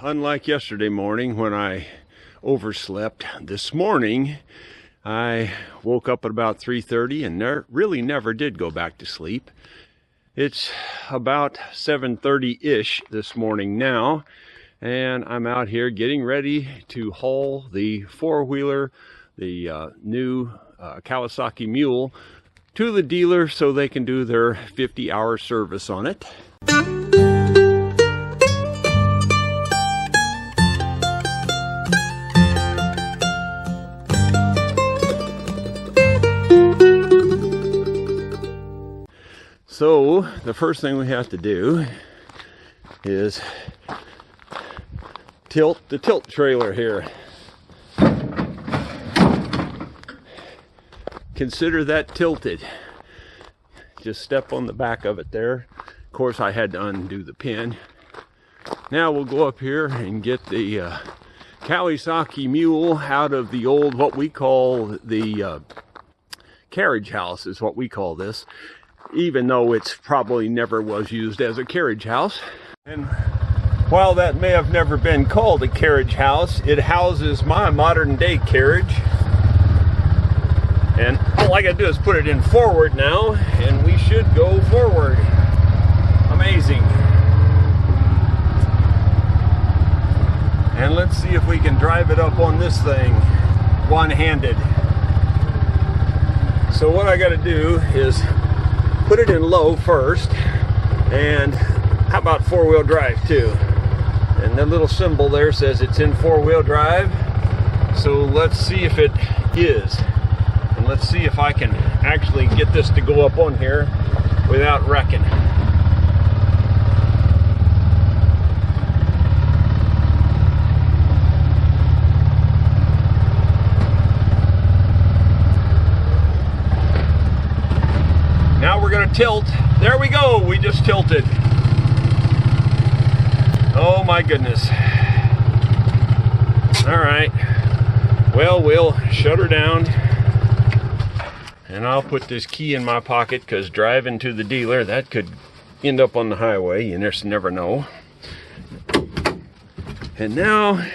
unlike yesterday morning when I overslept, this morning I woke up at about 3:30 and really never did go back to sleep. It's about 7:30-ish this morning now, and I'm out here getting ready to haul the four-wheeler, the new Kawasaki Mule, to the dealer so they can do their 50-hour service on it. So the first thing we have to do is tilt the tilt trailer here. Consider that tilted. Just step on the back of it there. Of course, I had to undo the pin. Now we'll go up here and get the Kawasaki Mule out of the old, what we call the carriage house is what we call this, even though it's probably never was used as a carriage house. And while that may have never been called a carriage house, it houses my modern day carriage. And all I gotta do is put it in forward now, and we should go forward. Amazing. And let's see if we can drive it up on this thing one-handed. So what I gotta do is put it in low first, and how about four-wheel drive too? And the little symbol there says it's in four-wheel drive. So let's see if it is. And let's see if I can actually get this to go up on here without wrecking. Now we're going to tilt. There we go. We just tilted. Oh my goodness. All right. Well, we'll shut her down. And I'll put this key in my pocket because driving to the dealer, that could end up on the highway. You just never know. And now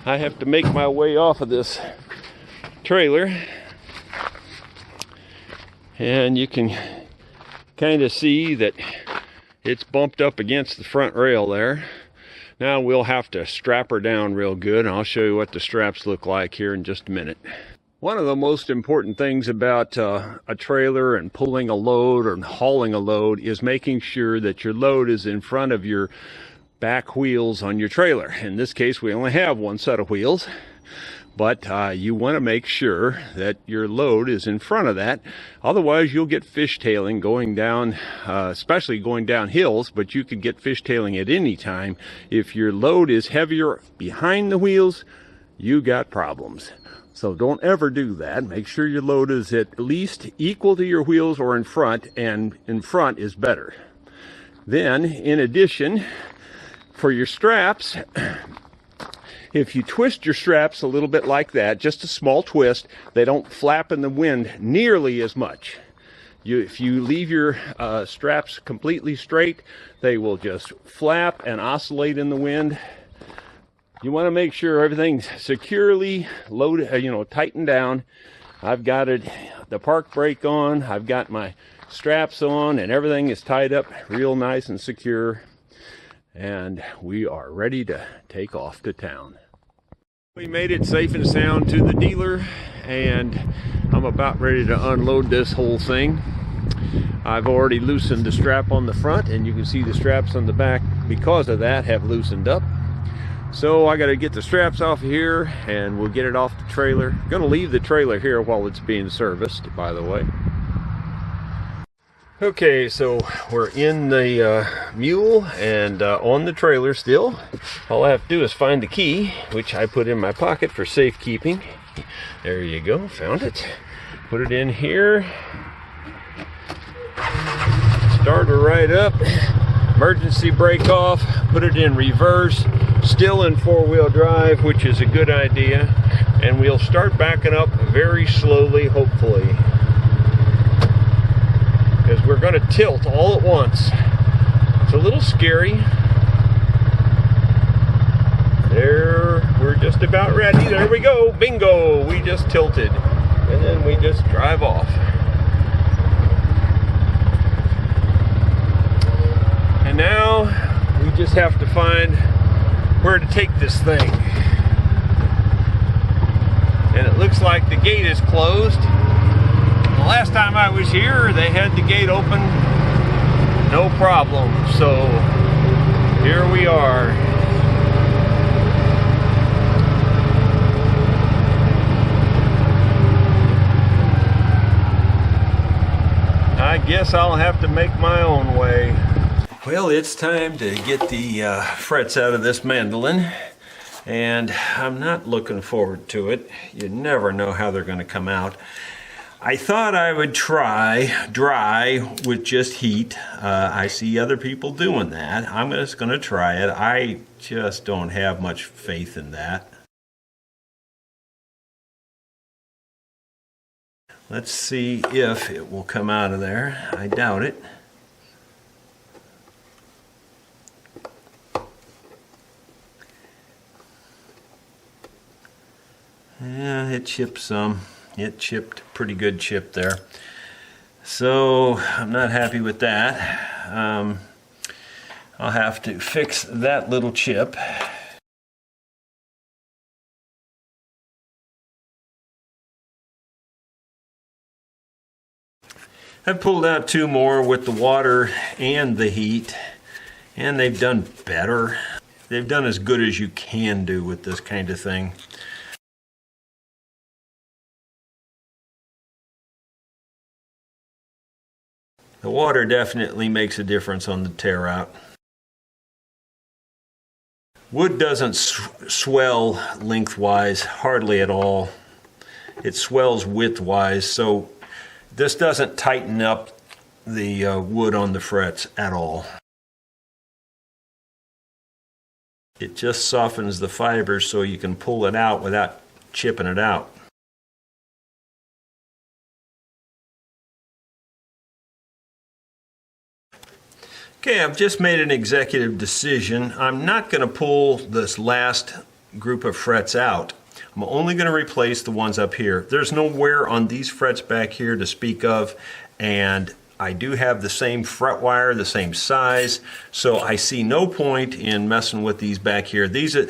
I have to make my way off of this trailer. And you can kind of see that it's bumped up against the front rail there. Now we'll have to strap her down real good, and I'll show you what the straps look like here in just a minute. One of the most important things about a trailer and pulling a load or hauling a load is making sure that your load is in front of your back wheels on your trailer. In this case, we only have one set of wheels, but you want to make sure that your load is in front of that. Otherwise, you'll get fishtailing going down, especially going down hills, but you could get fishtailing at any time. If your load is heavier behind the wheels, you got problems. So don't ever do that. Make sure your load is at least equal to your wheels or in front, and in front is better. Then, in addition, for your straps, if you twist your straps a little bit like that, just a small twist, they don't flap in the wind nearly as much. If you leave your straps completely straight, they will just flap and oscillate in the wind. You want to make sure everything's securely loaded, tightened down. I've got the park brake on, I've got my straps on, and everything is tied up real nice and secure. And we are ready to take off to town. We made it safe and sound to the dealer, and I'm about ready to unload this whole thing. I've already loosened the strap on the front, and you can see the straps on the back, because of that, have loosened up. So I got to get the straps off of here, and we'll get it off the trailer. I'm going to leave the trailer here while it's being serviced, by the way. Okay, so we're in the Mule and on the trailer still. All I have to do is find the key, which I put in my pocket for safekeeping. There you go, found it. Put it in here. Start her right up. Emergency brake off. Put it in reverse. Still in four-wheel drive, which is a good idea. And we'll start backing up very slowly, hopefully, because we're going to tilt all at once. It's a little scary. There, we're just about ready. There we go. Bingo! We just tilted. And then we just drive off. And now we just have to find where to take this thing. And it looks like the gate is closed. The last time I was here, they had the gate open, no problem. So here we are. I guess I'll have to make my own way. Well, it's time to get the frets out of this mandolin, and I'm not looking forward to it. You never know how they're going to come out. I thought I would try dry with just heat. I see other people doing that. I'm just going to try it. I just don't have much faith in that. Let's see if it will come out of there. I doubt it. Yeah, it chipped some. It chipped, pretty good chip there. So I'm not happy with that. I'll have to fix that little chip. I pulled out two more with the water and the heat, and they've done better. They've done as good as you can do with this kind of thing. The water definitely makes a difference on the tear out. Wood doesn't swell lengthwise, hardly at all. It swells widthwise, so this doesn't tighten up the wood on the frets at all. It just softens the fibers so you can pull it out without chipping it out. Okay, I've just made an executive decision. I'm not going to pull this last group of frets out. I'm only going to replace the ones up here. There's no wear on these frets back here to speak of, and I do have the same fret wire, the same size, so I see no point in messing with these back here. These are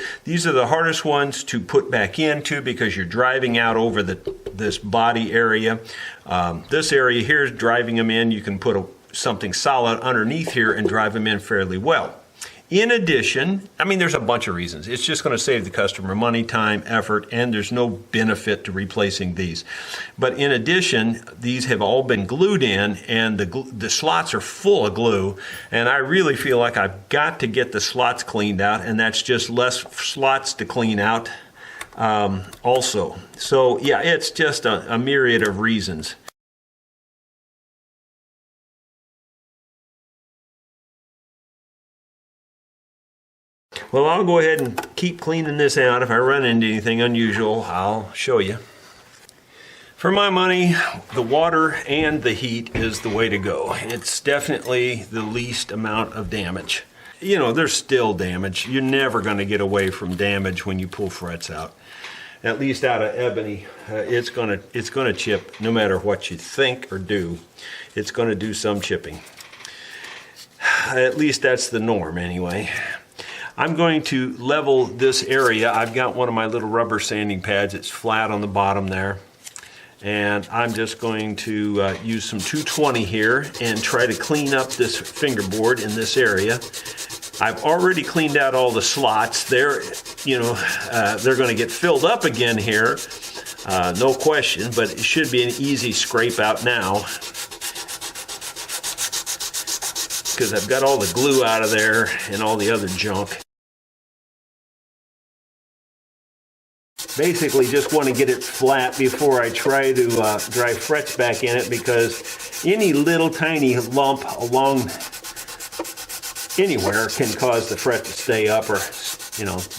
the hardest ones to put back into because you're driving out over this body area. This area here is driving them in. You can put something solid underneath here and drive them in fairly well. In addition, I mean, there's a bunch of reasons. It's just going to save the customer money, time, effort, and there's no benefit to replacing these. But in addition, these have all been glued in, and the slots are full of glue, and I really feel like I've got to get the slots cleaned out, and that's just less slots to clean out also. So yeah, it's just a myriad of reasons. Well, I'll go ahead and keep cleaning this out. If I run into anything unusual, I'll show you. For my money, the water and the heat is the way to go. It's definitely the least amount of damage. You know, there's still damage. You're never going to get away from damage when you pull frets out. At least out of ebony, it's gonna chip no matter what you think or do. It's going to do some chipping. At least that's the norm anyway. I'm going to level this area. I've got one of my little rubber sanding pads. It's flat on the bottom there. And I'm just going to use some 220 here and try to clean up this fingerboard in this area. I've already cleaned out all the slots. They're going to get filled up again here, no question, but it should be an easy scrape out now, because I've got all the glue out of there and all the other junk. Basically just want to get it flat before I try to drive frets back in it, because any little tiny lump along anywhere can cause the fret to stay up or,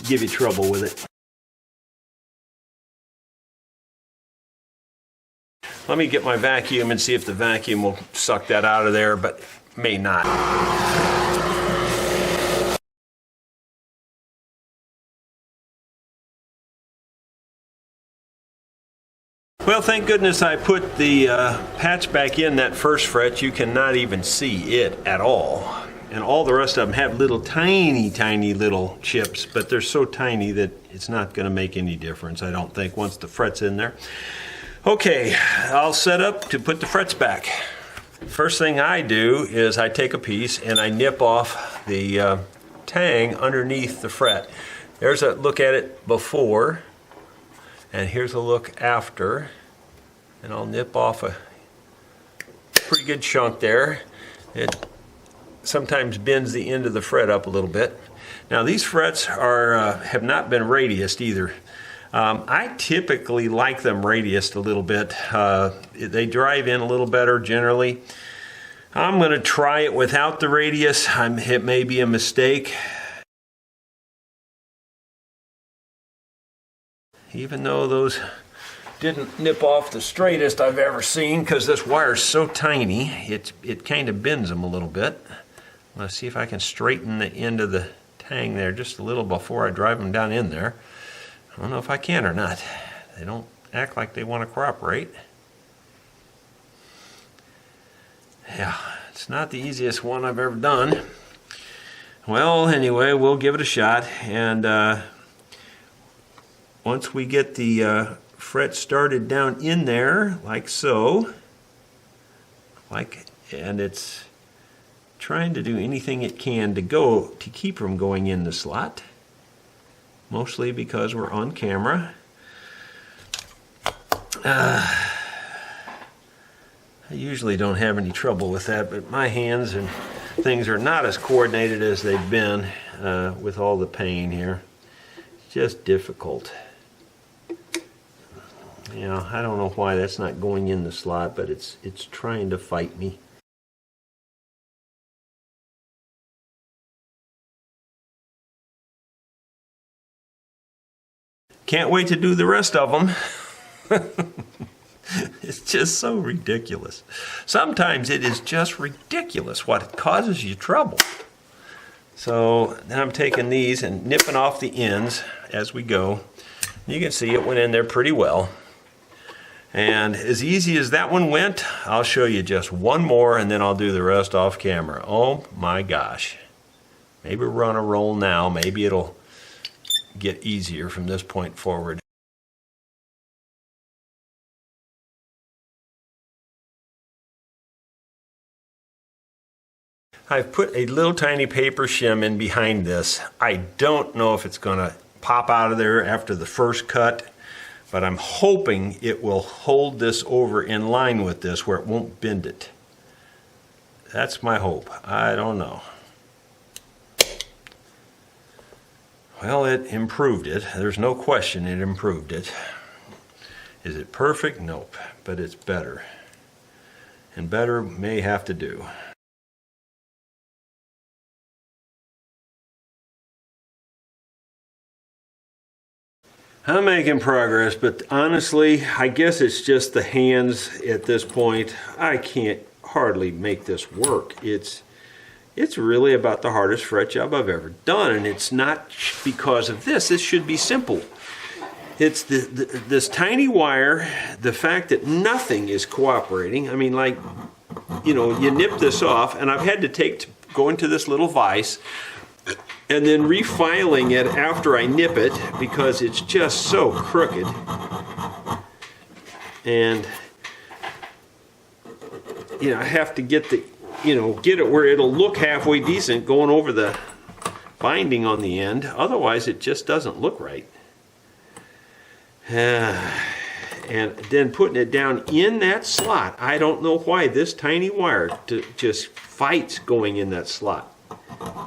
give you trouble with it. Let me get my vacuum and see if the vacuum will suck that out of there, but may not. Well, thank goodness I put the patch back in that first fret. You cannot even see it at all. And all the rest of them have little tiny little chips, but they're so tiny that it's not going to make any difference, I don't think, once the fret's in there. Okay, I'll set up to put the frets back. First thing I do is I take a piece and I nip off the tang underneath the fret. There's a look at it before, and here's a look after. And I'll nip off a pretty good chunk there. It sometimes bends the end of the fret up a little bit. Now these frets are have not been radiused either. I typically like them radiused a little bit. They drive in a little better generally. I'm going to try it without the radius. It may be a mistake. Even though those didn't nip off the straightest I've ever seen, because this wire is so tiny, it kind of bends them a little bit. Let's see if I can straighten the end of the tang there just a little before I drive them down in there. I don't know if I can or not. They don't act like they want to cooperate. Yeah, it's not the easiest one I've ever done. Well, anyway, we'll give it a shot, and once we get the fret started down in there, like so, and it's trying to do anything it can to keep from going in the slot, mostly because we're on camera. I usually don't have any trouble with that, but my hands and things are not as coordinated as they've been with all the pain here. It's just difficult. You know, I don't know why that's not going in the slot, but it's trying to fight me. Can't wait to do the rest of them. It's just so ridiculous. Sometimes it is just ridiculous what it causes you trouble. So now I'm taking these and nipping off the ends as we go. You can see it went in there pretty well. And as easy as that one went, I'll show you just one more and then I'll do the rest off camera. Oh my gosh. Maybe we're on a roll now. Maybe it'll get easier from this point forward. I've put a little tiny paper shim in behind this. I don't know if it's going to pop out of there after the first cut, but I'm hoping it will hold this over in line with this where it won't bend it. That's my hope. I don't know. Well, it improved it. There's no question it improved it. Is it perfect? Nope, but it's better. And better may have to do. I'm making progress, but honestly, I guess it's just the hands at this point. I can't hardly make this work. It's really about the hardest fret job I've ever done, and it's not because of this. This should be simple. It's this tiny wire, the fact that nothing is cooperating. I mean, like, you know, you nip this off, and I've had to go into this little vise, and then refiling it after I nip it because it's just so crooked. And you know, I have to get it where it'll look halfway decent going over the binding on the end. Otherwise, it just doesn't look right. And then putting it down in that slot. I don't know why this tiny wire just fights going in that slot.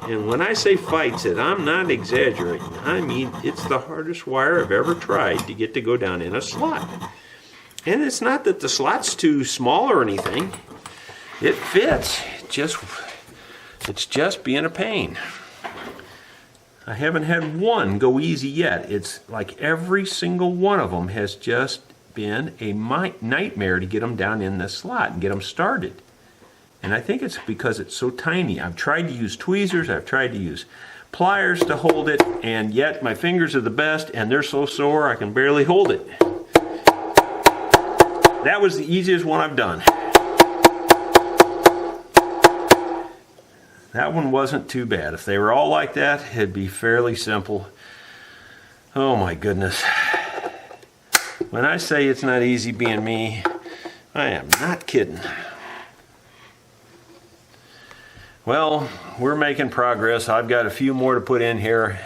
And when I say fights it, I'm not exaggerating. I mean, it's the hardest wire I've ever tried to get to go down in a slot. And it's not that the slot's too small or anything. It fits. It's just being a pain. I haven't had one go easy yet. It's like every single one of them has just been a nightmare to get them down in the slot and get them started. And I think it's because it's so tiny. I've tried to use tweezers, I've tried to use pliers to hold it, and yet my fingers are the best and they're so sore I can barely hold it. that was the easiest one I've done. That one wasn't too bad. If they were all like that, it'd be fairly simple. Oh my goodness. When I say it's not easy being me, I am not kidding. Well, we're making progress. I've got a few more to put in here.